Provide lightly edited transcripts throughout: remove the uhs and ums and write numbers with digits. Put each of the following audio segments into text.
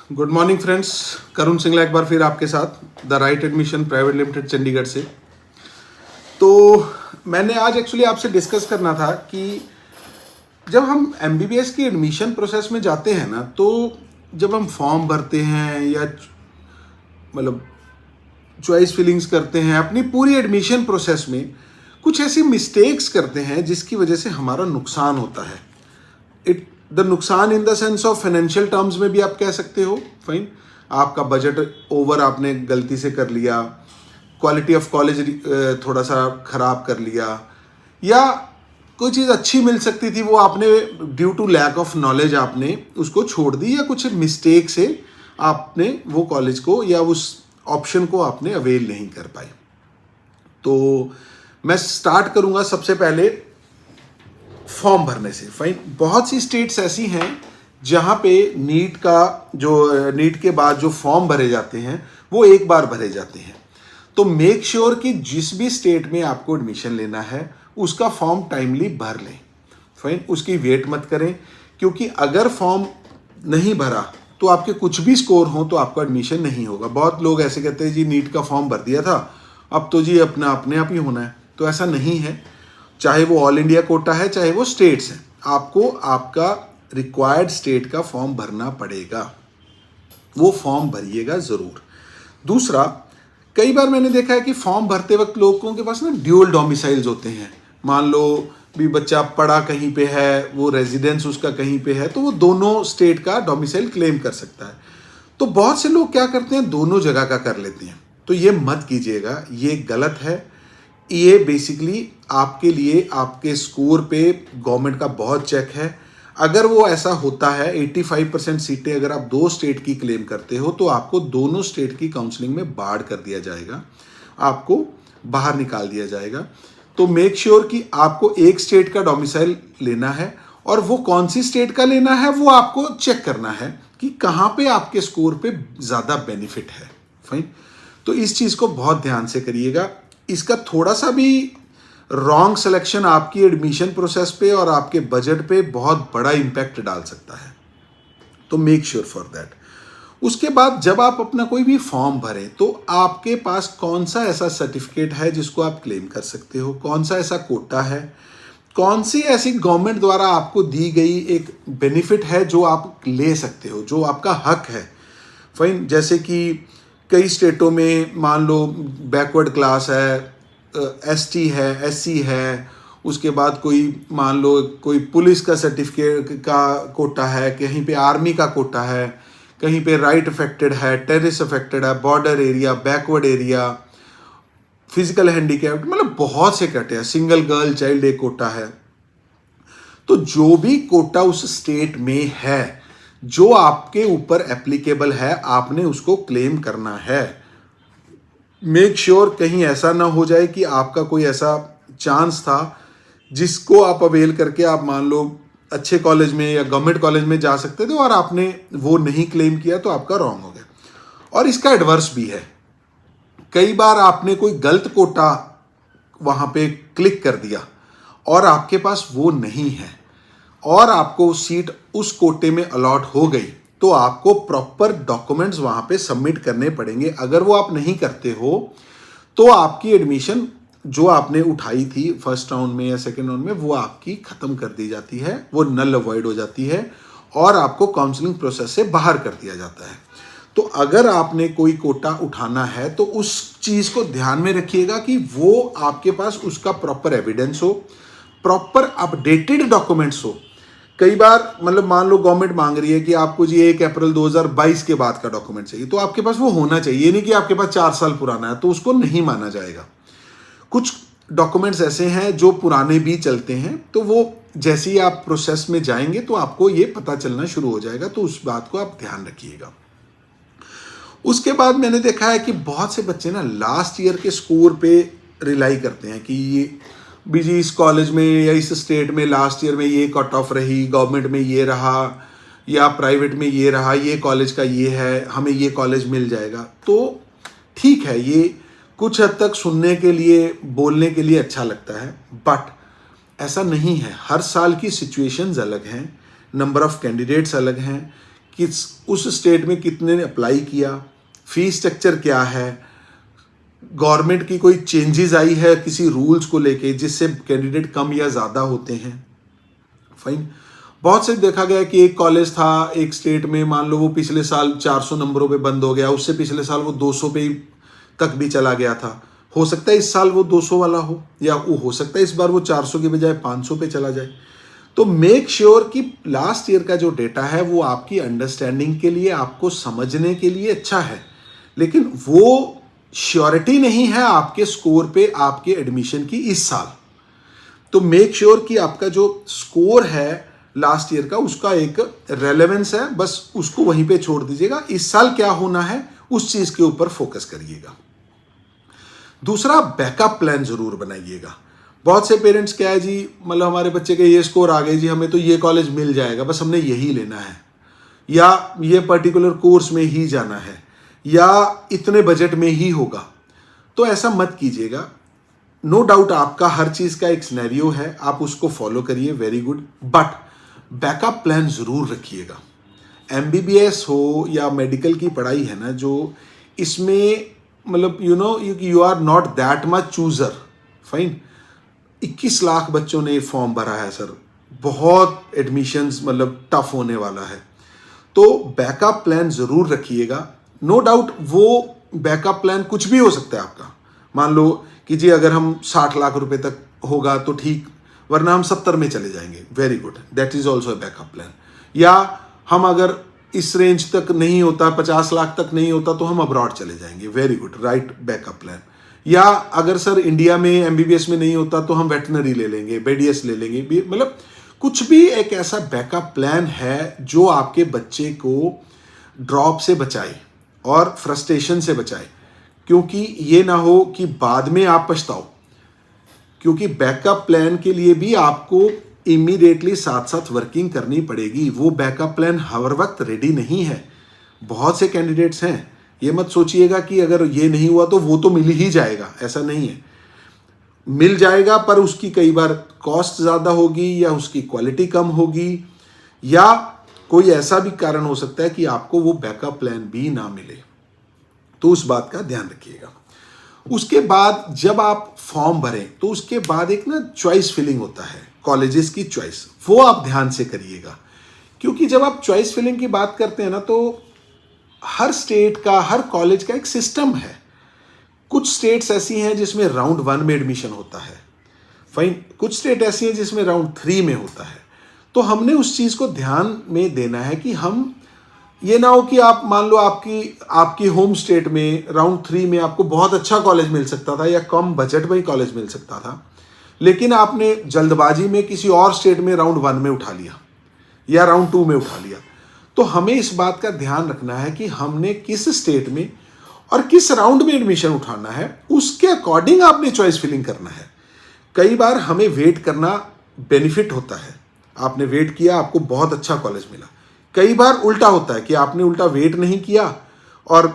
Good morning friends, करुण सिंगला एक बार फिर आपके साथ the right admission private limited Chandigarh से। तो मैंने आज एक्चुअली आपसे डिस्कस करना था कि जब हम एमबीबीएस की एडमिशन प्रोसेस में जाते हैं ना, तो जब हम फॉर्म भरते हैं या मतलब चॉइस फिलिंग्स करते हैं, अपनी पूरी एडमिशन प्रोसेस में कुछ ऐसी मिस्टेक्स करते हैं जिसकी वजह से हमारा नुकसान होता है। द नुकसान in the sense of financial terms में भी आप कह सकते हो। फाइन, आपका बजट ओवर आपने गलती से कर लिया, क्वालिटी ऑफ कॉलेज थोड़ा सा खराब कर लिया, या कोई चीज़ अच्छी मिल सकती थी वो आपने due to lack of knowledge आपने उसको छोड़ दी, या कुछ मिस्टेक से आपने वो कॉलेज को या उस ऑप्शन को आपने अवेल नहीं कर पाए। तो मैं स्टार्ट करूंगा सबसे पहले फॉर्म भरने से। फाइन, बहुत सी स्टेट्स ऐसी हैं जहां पे नीट के बाद जो फॉर्म भरे जाते हैं वो एक बार भरे जाते हैं। तो मेक श्योर कि जिस भी स्टेट में आपको एडमिशन लेना है उसका फॉर्म टाइमली भर लें। फाइन, उसकी वेट मत करें, क्योंकि अगर फॉर्म नहीं भरा तो आपके कुछ भी स्कोर हो तो आपका एडमिशन नहीं होगा। बहुत लोग ऐसे कहते हैं जी नीट का फॉर्म भर दिया था, अब तो जी अपने आप ही होना है। तो ऐसा नहीं है, चाहे वो ऑल इंडिया कोटा है चाहे वो स्टेट्स हैं, आपको आपका रिक्वायर्ड स्टेट का फॉर्म भरना पड़ेगा। वो फॉर्म भरिएगा ज़रूर। दूसरा, कई बार मैंने देखा है कि फॉर्म भरते वक्त लोगों के पास ना ड्यूअल डोमिसाइल्स होते हैं। मान लो भी बच्चा पढ़ा कहीं पे है, वो रेजिडेंस उसका कहीं पे है, तो वो दोनों स्टेट का डोमिसाइल क्लेम कर सकता है। तो बहुत से लोग क्या करते हैं, दोनों जगह का कर लेते हैं। तो ये मत कीजिएगा, ये गलत है। ये बेसिकली आपके लिए आपके स्कोर पे गवर्नमेंट का बहुत चेक है। अगर वो ऐसा होता है, 85% सीटें अगर आप दो स्टेट की क्लेम करते हो तो आपको दोनों स्टेट की काउंसलिंग में बाढ़ कर दिया जाएगा, आपको बाहर निकाल दिया जाएगा। तो मेक श्योर कि आपको एक स्टेट का डोमिसाइल लेना है, और वो कौन सी स्टेट का लेना है वो आपको चेक करना है कि कहाँ पे आपके स्कोर पे ज़्यादा बेनिफिट है। फाइन, तो इस चीज़ को बहुत ध्यान से करिएगा। इसका थोड़ा सा भी रॉन्ग सिलेक्शन आपकी एडमिशन प्रोसेस पे और आपके बजट पे बहुत बड़ा इम्पैक्ट डाल सकता है। तो मेक श्योर फॉर दैट। उसके बाद जब आप अपना कोई भी फॉर्म भरें तो आपके पास कौन सा ऐसा सर्टिफिकेट है जिसको आप क्लेम कर सकते हो, कौन सा ऐसा कोटा है, कौन सी ऐसी गवर्नमेंट द्वारा आपको दी गई एक बेनिफिट है जो आप ले सकते हो, जो आपका हक है। फाइन, जैसे कि कई स्टेटों में मान लो बैकवर्ड क्लास है, एसटी है, एससी है, उसके बाद कोई मान लो कोई पुलिस का सर्टिफिकेट का कोटा है, कहीं पे आर्मी का कोटा है, कहीं पे राइट अफेक्टेड है, टेररिस्ट अफेक्टेड है, border area, backward area, physical handicapped, मतलब बहुत से कोटे हैं, सिंगल गर्ल चाइल्ड एक कोटा है। तो जो भी कोटा उस स्टेट में है जो आपके ऊपर एप्लीकेबल है, आपने उसको क्लेम करना है। मेक श्योर कहीं ऐसा ना हो जाए कि आपका कोई ऐसा चांस था जिसको आप अवेल करके आप मान लो अच्छे कॉलेज में या गवर्नमेंट कॉलेज में जा सकते थे और आपने वो नहीं क्लेम किया, तो आपका रॉन्ग हो गया। और इसका एडवर्स भी है, कई बार आपने कोई गलत कोटा वहां पे क्लिक कर दिया और आपके पास वो नहीं है और आपको सीट उस कोटे में अलॉट हो गई, तो आपको प्रॉपर डॉक्यूमेंट्स वहां पे सबमिट करने पड़ेंगे। अगर वो आप नहीं करते हो तो आपकी एडमिशन जो आपने उठाई थी फर्स्ट राउंड में या सेकेंड राउंड में, वो आपकी खत्म कर दी जाती है, वो नल अवॉइड हो जाती है और आपको काउंसलिंग प्रोसेस से बाहर कर दिया जाता है। तो अगर आपने कोई कोटा उठाना है तो उस चीज को ध्यान में रखिएगा कि वो आपके पास उसका प्रॉपर एविडेंस हो, प्रॉपर अपडेटेड डॉक्यूमेंट्स हो। कई बार मतलब मान लो गवर्नमेंट मांग रही है कि आपको जी 1 अप्रैल 2022 के बाद का डॉक्यूमेंट चाहिए, तो आपके पास वो होना चाहिए। ये नहीं कि आपके पास 4 साल पुराना है, तो उसको नहीं माना जाएगा। कुछ डॉक्यूमेंट्स ऐसे हैं जो पुराने भी चलते हैं, तो वो जैसे ही आप प्रोसेस में जाएंगे तो आपको ये पता चलना शुरू हो जाएगा, तो उस बात को आप ध्यान रखिएगा। उसके बाद मैंने देखा है कि बहुत से बच्चे ना लास्ट ईयर के स्कोर पे रिलाई करते हैं कि ये बीजी इस कॉलेज में या इस स्टेट में लास्ट ईयर में ये कट ऑफ रही, गवर्नमेंट में ये रहा या प्राइवेट में ये रहा, ये कॉलेज का ये है, हमें ये कॉलेज मिल जाएगा। तो ठीक है, ये कुछ हद तक सुनने के लिए बोलने के लिए अच्छा लगता है, बट ऐसा नहीं है। हर साल की सिचुएशंस अलग हैं, नंबर ऑफ कैंडिडेट्स अलग हैं, किस उस स्टेट में कितने ने अप्लाई किया, फीस स्ट्रक्चर क्या है, गवर्नमेंट की कोई चेंजेस आई है किसी रूल्स को लेके जिससे कैंडिडेट कम या ज़्यादा होते हैं। फाइन। बहुत से देखा गया कि एक कॉलेज था एक स्टेट में, मान लो वो पिछले साल 400 नंबरों पे बंद हो गया, उससे पिछले साल वो 200 पे तक भी चला गया था। हो सकता है इस साल वो 200 वाला हो, या वो हो सकता है इस बार वो 400 के बजाय 500 पे चला जाए। तो मेक श्योर कि लास्ट ईयर का जो डेटा है वो आपकी अंडरस्टैंडिंग के लिए, आपको समझने के लिए अच्छा है, लेकिन वो श्योरिटी नहीं है आपके स्कोर पे आपके एडमिशन की इस साल। तो मेक श्योर कि आपका जो स्कोर है लास्ट ईयर का उसका एक रेलेवेंस है, बस उसको वहीं पे छोड़ दीजिएगा। इस साल क्या होना है उस चीज के ऊपर फोकस करिएगा। दूसरा, बैकअप प्लान जरूर बनाइएगा। बहुत से पेरेंट्स क्या है जी, मतलब हमारे बच्चे के ये स्कोर आ गए जी, हमें तो ये कॉलेज मिल जाएगा, बस हमने यही लेना है, या ये पर्टिकुलर कोर्स में ही जाना है, या इतने बजट में ही होगा। तो ऐसा मत कीजिएगा। नो डाउट आपका हर चीज का एक सिनेरियो है, आप उसको फॉलो करिए, very good, but backup plan जरूर रखिएगा। एमबीबीएस हो या मेडिकल की पढ़ाई है ना, जो इसमें मतलब you are not that much chooser. Fine. 21 lakh बच्चों ने फॉर्म भरा है सर, बहुत एडमिशंस मतलब टफ होने वाला है। तो बैकअप प्लान जरूर रखिएगा। नो डाउट वो बैकअप प्लान कुछ भी हो सकता है आपका। मान लो कि जी अगर हम 60 लाख रुपए तक होगा तो ठीक, वरना हम 70 में चले जाएंगे, very good, that is also backup plan. या हम अगर इस रेंज तक नहीं होता, 50 लाख तक नहीं होता, तो हम अब्रॉड चले जाएंगे, very good, right backup plan. या अगर सर इंडिया में एमबीबीएस में नहीं होता तो हम वेटनरी ले लेंगे, बीडीएस ले लेंगे, मतलब कुछ भी एक ऐसा बैकअप प्लान है जो आपके बच्चे को ड्रॉप से बचाए और फ्रस्ट्रेशन से बचाए, क्योंकि ये ना हो कि बाद में आप पछताओ। क्योंकि बैकअप प्लान के लिए भी आपको इमीडिएटली साथ साथ वर्किंग करनी पड़ेगी। वो बैकअप प्लान हर वक्त रेडी नहीं है। बहुत से कैंडिडेट्स हैं, ये मत सोचिएगा कि अगर ये नहीं हुआ तो वो तो मिल ही जाएगा, ऐसा नहीं है। मिल जाएगा पर उसकी कई बार कॉस्ट ज़्यादा होगी, या उसकी क्वालिटी कम होगी, या कोई ऐसा भी कारण हो सकता है कि आपको वो बैकअप प्लान भी ना मिले। तो उस बात का ध्यान रखिएगा। उसके बाद जब आप फॉर्म भरें तो उसके बाद एक ना चॉइस फिलिंग होता है, कॉलेजेस की चॉइस, वो आप ध्यान से करिएगा। क्योंकि जब आप चॉइस फिलिंग की बात करते हैं ना, तो हर स्टेट का, हर कॉलेज का एक सिस्टम है। कुछ स्टेट्स ऐसी हैं जिसमें राउंड 1 में एडमिशन होता है, फाइन। कुछ स्टेट ऐसी हैं जिसमें राउंड 3 में होता है। तो हमने उस चीज़ को ध्यान में देना है कि हम ये ना हो कि आप मान लो आपकी होम स्टेट में राउंड 3 में आपको बहुत अच्छा कॉलेज मिल सकता था, या कम बजट में ही कॉलेज मिल सकता था, लेकिन आपने जल्दबाजी में किसी और स्टेट में राउंड 1 में उठा लिया या राउंड 2 में उठा लिया। तो हमें इस बात का ध्यान रखना है कि हमने किस स्टेट में और किस राउंड में एडमिशन उठाना है, उसके अकॉर्डिंग आपने चॉइस फिलिंग करना है। कई बार हमें वेट करना बेनिफिट होता है। आपने वेट किया, आपको बहुत अच्छा कॉलेज मिला। कई बार उल्टा होता है कि आपने उल्टा वेट नहीं किया और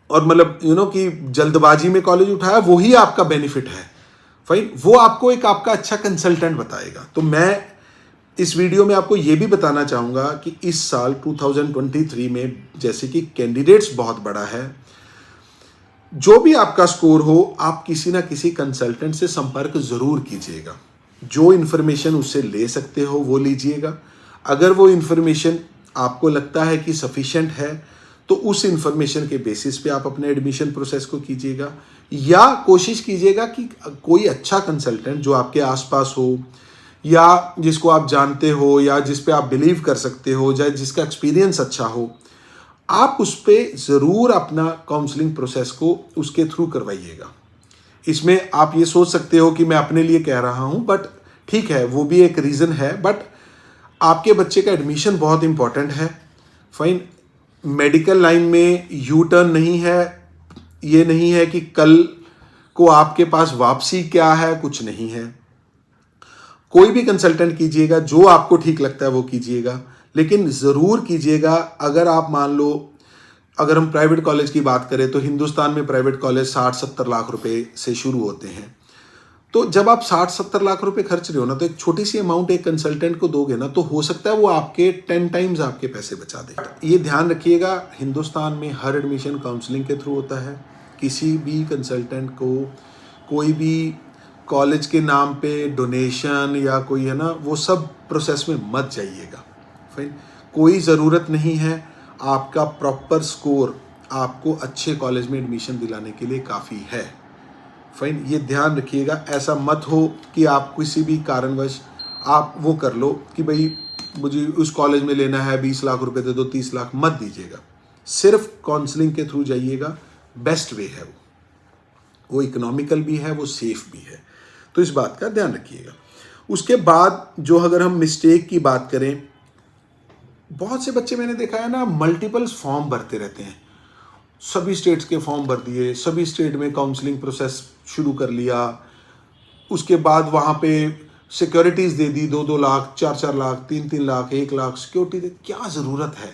मतलब कि जल्दबाजी में कॉलेज उठाया, वही आपका बेनिफिट है। फाइन। वो आपको एक आपका अच्छा कंसल्टेंट बताएगा। तो मैं इस वीडियो में आपको ये भी बताना चाहूँगा कि इस साल 2023 में जैसे कि कैंडिडेट्स बहुत बड़ा है, जो भी आपका स्कोर हो, आप किसी ना किसी कंसल्टेंट से संपर्क जरूर कीजिएगा। जो इन्फॉर्मेशन उससे ले सकते हो वो लीजिएगा। अगर वो इन्फॉर्मेशन आपको लगता है कि सफिशिएंट है तो उस इन्फॉर्मेशन के बेसिस पे आप अपने एडमिशन प्रोसेस को कीजिएगा, या कोशिश कीजिएगा कि कोई अच्छा कंसल्टेंट जो आपके आसपास हो, या जिसको आप जानते हो, या जिस पे आप बिलीव कर सकते हो, या जिसका एक्सपीरियंस अच्छा हो, आप उस पर ज़रूर अपना काउंसलिंग प्रोसेस को उसके थ्रू करवाइएगा। इसमें आप ये सोच सकते हो कि मैं अपने लिए कह रहा हूँ, बट ठीक है, वो भी एक रीज़न है, बट आपके बच्चे का एडमिशन बहुत इंपॉर्टेंट है। फाइन। मेडिकल लाइन में यू टर्न नहीं है, ये नहीं है कि कल को आपके पास वापसी क्या है, कुछ नहीं है। कोई भी कंसल्टेंट कीजिएगा, जो आपको ठीक लगता है वो कीजिएगा, लेकिन ज़रूर कीजिएगा। अगर आप मान लो, अगर हम प्राइवेट कॉलेज की बात करें तो हिंदुस्तान में प्राइवेट कॉलेज 60-70 लाख रुपए से शुरू होते हैं। तो जब आप 60-70 लाख रुपए खर्च रहे हो ना, तो एक छोटी सी अमाउंट एक कंसल्टेंट को दोगे ना, तो हो सकता है वो आपके 10 टाइम्स आपके पैसे बचा दे। ये ध्यान रखिएगा, हिंदुस्तान में हर एडमिशन काउंसलिंग के थ्रू होता है। किसी भी कंसल्टेंट को कोई भी कॉलेज के नाम पे डोनेशन या कोई है ना, वो सब प्रोसेस में मत जाइएगा। फाइन, कोई ज़रूरत नहीं है। आपका प्रॉपर स्कोर आपको अच्छे कॉलेज में एडमिशन दिलाने के लिए काफ़ी है। फाइन, ये ध्यान रखिएगा। ऐसा मत हो कि आप किसी भी कारणवश आप वो कर लो कि भाई मुझे उस कॉलेज में लेना है, 20 लाख रुपए दे दो, 30 लाख मत दीजिएगा। सिर्फ काउंसलिंग के थ्रू जाइएगा, बेस्ट वे है वो इकोनॉमिकल भी है, वो सेफ भी है। तो इस बात का ध्यान रखिएगा। उसके बाद जो अगर हम मिस्टेक की बात करें, बहुत से बच्चे मैंने देखा है ना, मल्टीपल फॉर्म भरते रहते हैं। सभी स्टेट्स के फॉर्म भर दिए, सभी स्टेट में काउंसलिंग प्रोसेस शुरू कर लिया, उसके बाद वहाँ पे सिक्योरिटीज़ दे दी, 2-2 लाख, 4-4 लाख, 3-3 लाख, 1 लाख सिक्योरिटी दे। क्या ज़रूरत है?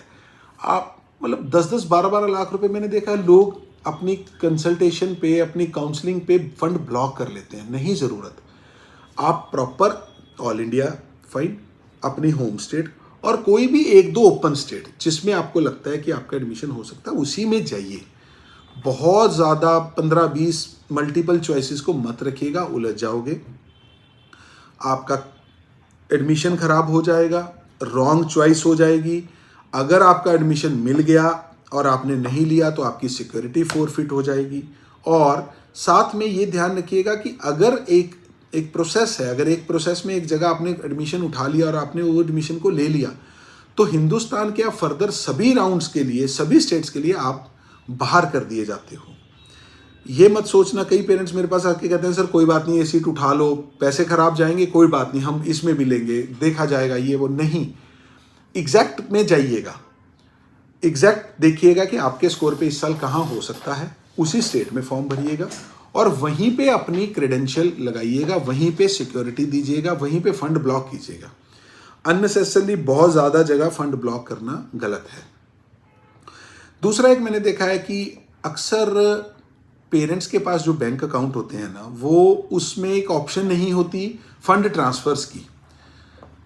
आप मतलब 10-10, 12-12 लाख रुपए मैंने देखा है लोग अपनी कंसल्टेशन पे, अपनी काउंसलिंग पे फंड ब्लॉक कर लेते हैं। नहीं ज़रूरत। आप प्रॉपर ऑल इंडिया, फाइन, अपनी होम स्टेट और कोई भी 1-2 ओपन स्टेट जिसमें आपको लगता है कि आपका एडमिशन हो सकता है, उसी में जाइए। बहुत ज़्यादा 15-20 मल्टीपल चॉइसेस को मत रखिएगा, उलझ जाओगे, आपका एडमिशन खराब हो जाएगा, रॉन्ग चॉइस हो जाएगी। अगर आपका एडमिशन मिल गया और आपने नहीं लिया तो आपकी सिक्योरिटी फोरफिट हो जाएगी। और साथ में ये ध्यान रखिएगा कि अगर एक प्रोसेस है, अगर एक प्रोसेस में एक जगह आपने एडमिशन उठा लिया और आपने वो एडमिशन को ले लिया, तो हिंदुस्तान के आप फर्दर सभी राउंड्स के लिए, सभी स्टेट्स के लिए आप बाहर कर दिए जाते हो। ये मत सोचना, कई पेरेंट्स मेरे पास आके कहते हैं सर कोई बात नहीं, ये सीट उठा लो, पैसे खराब जाएंगे, कोई बात नहीं, हम इसमें भी लेंगे, देखा जाएगा, ये वो नहीं। एग्जैक्ट में जाइएगा, एग्जैक्ट देखिएगा कि आपके स्कोर पे इस साल कहाँ हो सकता है, उसी स्टेट में फॉर्म भरिएगा और वहीं पे अपनी क्रेडेंशियल लगाइएगा, वहीं पे सिक्योरिटी दीजिएगा, वहीं पे फंड ब्लॉक कीजिएगा। अननेसेसरली बहुत ज़्यादा जगह फंड ब्लॉक करना गलत है। दूसरा एक मैंने देखा है कि अक्सर पेरेंट्स के पास जो बैंक अकाउंट होते हैं ना, वो उसमें एक ऑप्शन नहीं होती फंड ट्रांसफर्स की।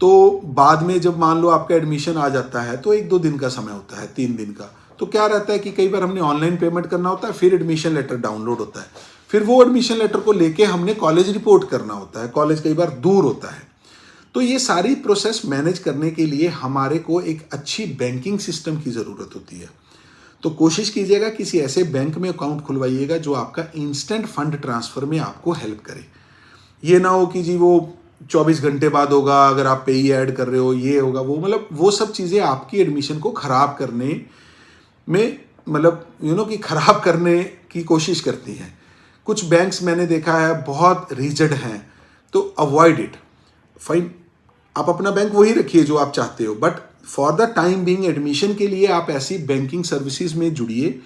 तो बाद में जब मान लो आपका एडमिशन आ जाता है तो 1-2 दिन का समय होता है, 3 दिन का, तो क्या रहता है कि कई बार हमने ऑनलाइन पेमेंट करना होता है, फिर एडमिशन लेटर डाउनलोड होता है, फिर वो एडमिशन लेटर को लेके हमने कॉलेज रिपोर्ट करना होता है, कॉलेज कई बार दूर होता है। तो ये सारी प्रोसेस मैनेज करने के लिए हमारे को एक अच्छी बैंकिंग सिस्टम की ज़रूरत होती है। तो कोशिश कीजिएगा किसी ऐसे बैंक में अकाउंट खुलवाइएगा जो आपका इंस्टेंट फंड ट्रांसफ़र में आपको हेल्प करे। ये ना हो कि जी वो 24 घंटे बाद होगा, अगर आप पे ही ऐड कर रहे हो, ये होगा वो, मतलब वो सब चीज़ें आपकी एडमिशन को ख़राब करने में, मतलब कि ख़राब करने की कोशिश करती हैं। कुछ बैंक्स मैंने देखा है बहुत रिजिड हैं, तो अवॉइड इट। फाइन, आप अपना बैंक वही रखिए जो आप चाहते हो, but for the time being admission के लिए आप ऐसी बैंकिंग सर्विसेज में जुड़िए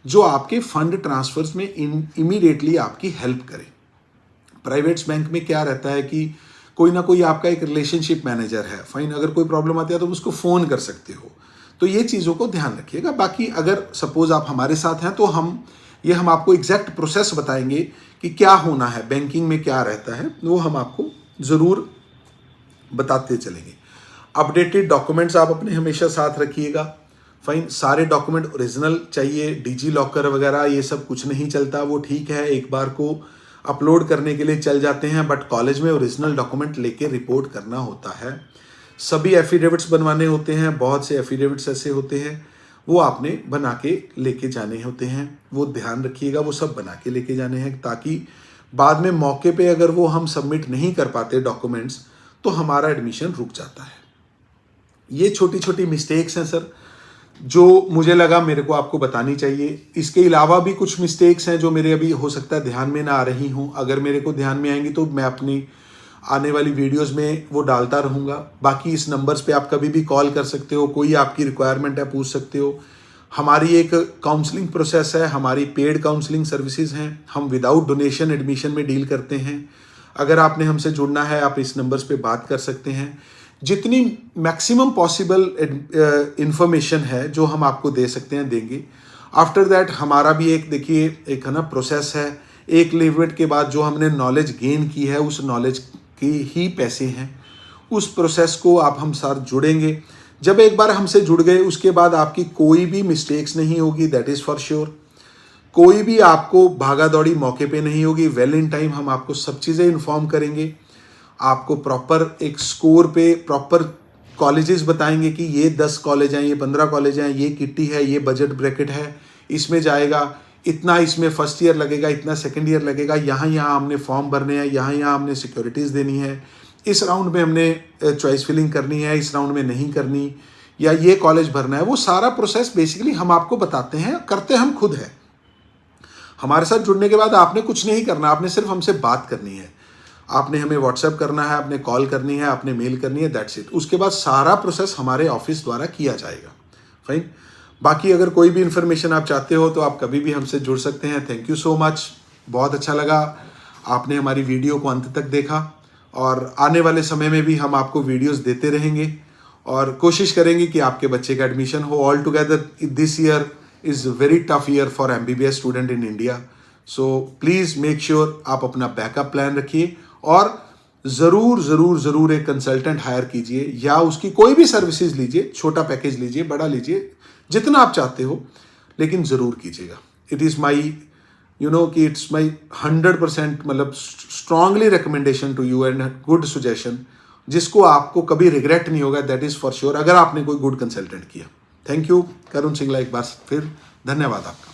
जो आपके फंड ट्रांसफर्स में इमीडिएटली आपकी हेल्प करे। प्राइवेट्स बैंक में क्या रहता है कि कोई ना कोई आपका एक रिलेशनशिप मैनेजर है, फाइन, अगर कोई प्रॉब्लम आती है तो उसको फ़ोन कर सकते हो। तो ये चीज़ों को ध्यान रखिएगा। बाकी अगर सपोज आप हमारे साथ हैं तो हम आपको एग्जैक्ट प्रोसेस बताएंगे कि क्या होना है, बैंकिंग में क्या रहता है, वो हम आपको ज़रूर बताते चलेंगे। अपडेटेड डॉक्यूमेंट्स आप अपने हमेशा साथ रखिएगा। फाइन, सारे डॉक्यूमेंट ओरिजिनल चाहिए, डिजी लॉकर वगैरह ये सब कुछ नहीं चलता। वो ठीक है, एक बार को अपलोड करने के लिए चल जाते हैं, बट कॉलेज में ओरिजिनल डॉक्यूमेंट लेके रिपोर्ट करना होता है। सभी एफिडेविट्स बनवाने होते हैं, बहुत से एफिडेविट्स ऐसे होते हैं वो आपने बना के लेके जाने होते हैं। वो ध्यान रखिएगा, वो सब बना के लेके जाने हैं, ताकि बाद में मौके पे अगर वो हम सबमिट नहीं कर पाते डॉक्यूमेंट्स तो हमारा एडमिशन रुक जाता है। ये छोटी छोटी मिस्टेक्स हैं सर, जो मुझे लगा मेरे को आपको बतानी चाहिए। इसके अलावा भी कुछ मिस्टेक्स हैं जो मेरे अभी हो सकता है ध्यान में ना आ रही हूँ। अगर मेरे को ध्यान में आएंगी तो मैं अपनी आने वाली वीडियोस में वो डालता रहूँगा। बाकी इस नंबर्स पे आप कभी भी कॉल कर सकते हो, कोई आपकी रिक्वायरमेंट है पूछ सकते हो। हमारी एक काउंसलिंग प्रोसेस है, हमारी पेड काउंसलिंग सर्विसेज हैं, हम विदाउट डोनेशन एडमिशन में डील करते हैं। अगर आपने हमसे जुड़ना है आप इस नंबर्स पे बात कर सकते हैं। जितनी मैक्सिमम पॉसिबल इंफॉर्मेशन है जो हम आपको दे सकते हैं देंगे। आफ्टर दैट हमारा भी एक देखिए एक है ना प्रोसेस है, एक लिमिट के बाद जो हमने नॉलेज गेन की है उस नॉलेज के ही पैसे हैं। उस प्रोसेस को आप हम साथ जुड़ेंगे, जब एक बार हमसे जुड़ गए उसके बाद आपकी कोई भी मिस्टेक्स नहीं होगी, दैट इज़ फॉर श्योर। कोई भी आपको भागा दौड़ी मौके पे नहीं होगी, वेल इन टाइम हम आपको सब चीज़ें इन्फॉर्म करेंगे। आपको प्रॉपर एक स्कोर पे प्रॉपर कॉलेजेस बताएंगे कि ये 10 कॉलेज हैं, ये 15 कॉलेज हैं, ये किट्टी है, ये बजट ब्रैकेट है, इसमें जाएगा, इतना इसमें फर्स्ट ईयर लगेगा, इतना सेकंड ईयर लगेगा, यहाँ यहाँ हमने फॉर्म भरने हैं, यहाँ यहाँ हमने सिक्योरिटीज़ देनी है, इस राउंड में हमने चॉइस फिलिंग करनी है, इस राउंड में नहीं करनी, या ये कॉलेज भरना है। वो सारा प्रोसेस बेसिकली हम आपको बताते हैं, करते हम खुद हैं। हमारे साथ जुड़ने के बाद आपने कुछ नहीं करना, आपने सिर्फ हमसे बात करनी है, आपने हमें व्हाट्सएप करना है, आपने कॉल करनी है, आपने मेल करनी है, दैट्स इट। उसके बाद सारा प्रोसेस हमारे ऑफिस द्वारा किया जाएगा। फाइन। बाकी अगर कोई भी इन्फॉर्मेशन आप चाहते हो तो आप कभी भी हमसे जुड़ सकते हैं। थैंक यू सो मच, बहुत अच्छा लगा आपने हमारी वीडियो को अंत तक देखा, और आने वाले समय में भी हम आपको वीडियोस देते रहेंगे और कोशिश करेंगे कि आपके बच्चे का एडमिशन हो। All together this year is very tough year for MBBS student in India, so please make sure आप अपना बैकअप प्लान रखिए, और ज़रूर ज़रूर ज़रूर एक कंसल्टेंट हायर कीजिए या उसकी कोई भी सर्विसेज लीजिए, छोटा पैकेज लीजिए, बड़ा लीजिए, जितना आप चाहते हो, लेकिन ज़रूर कीजिएगा। इट इज़ माई कि इट्स माई 100% मतलब strongly recommendation to you and good suggestion, जिसको आपको कभी रिग्रेट नहीं होगा, दैट इज़ फॉर श्योर, अगर आपने कोई गुड कंसल्टेंट किया। थैंक यू करुण सिंगला, एक बार फिर धन्यवाद आपका।